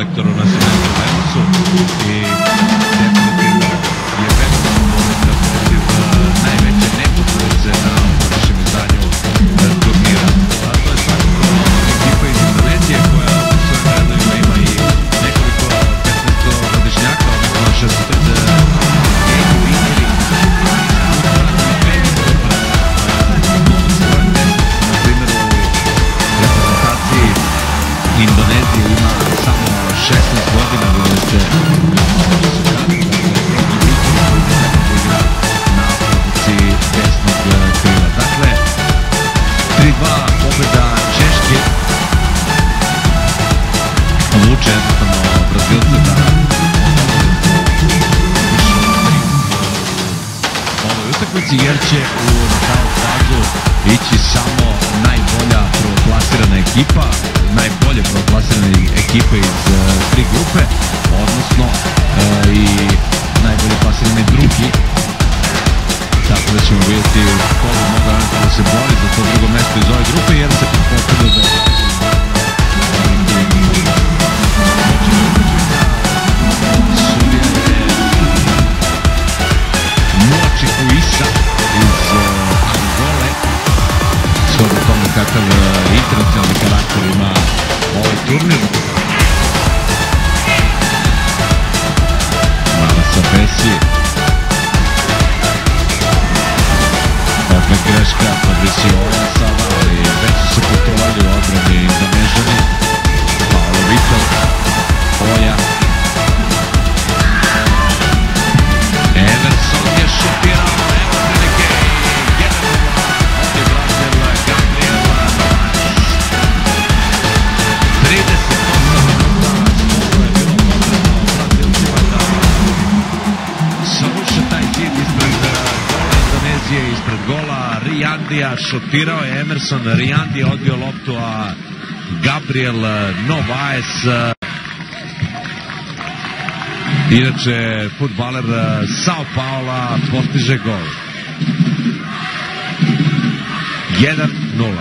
sektoru na Sinanskom Emersu i definitivno je velika pobeda protiv najveće nepoznanice na našem izdanju turnira. A to je svakako ekipa iz Indonezije koja u svojim redovima ima i nekoliko 15-godišnjaka, odnosno 16 Indonezija ima samo 16 godina da se igra na poziciji desnog krila. Dakle, 3-2 pobeda Češke odluče jednostavno Brazilce da ovoj utakmici, jer će u knockout fazu ići samo najbolja prvoplasirana ekipa, najbolje prvoplasirane ekipe iz tri grupe, odnosno i najbolje plasirane drugi. Tako da ćemo vidjeti ko bi mogao eventualno se bori za to drugo mesto iz ove grupe, jer se pretpostavlja da kakav internacionalni karakter ima ovaj turnir. Mala sa Besi. Opet greška, Fabricio Oja sada, ali već su se potrovali u odbrani Indonežani. Paolo Vitor, Oja. Emerson je šutirao, evo prilike. Ispred gola Rijandija šutirao je Emerson, Rijandi je odbio loptu, a Gabriel Novaes, inače fudbaler Sao Paula, postiže gol. 1-0.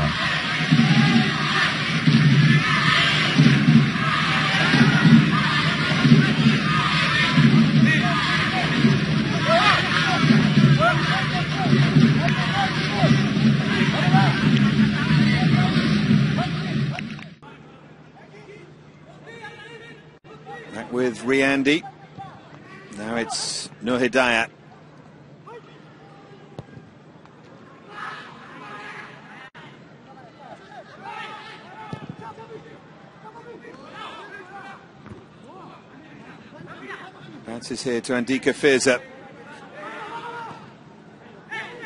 With Riyandi. Now it's Nur Hidayat. Bounces here to Andika Firza.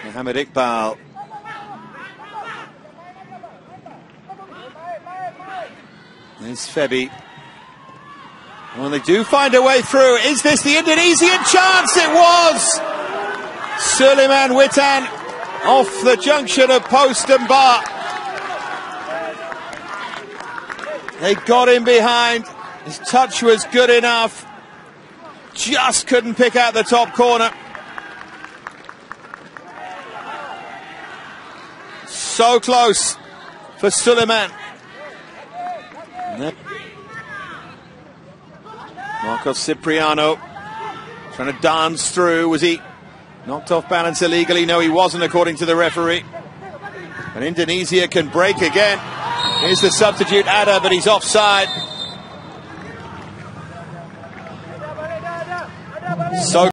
Mohamed Iqbal. There's Febi. Well, they do find a way through. Is this the Indonesian chance? It was! Suleiman Witan off the junction of post and bar. They got him behind. His touch was good enough. Just couldn't pick out the top corner. So close for Suleiman. Marcos Cipriano trying to dance through. Was he knocked off balance illegally? No, he wasn't, according to the referee. And Indonesia can break again. Here's the substitute Ada, but he's offside. So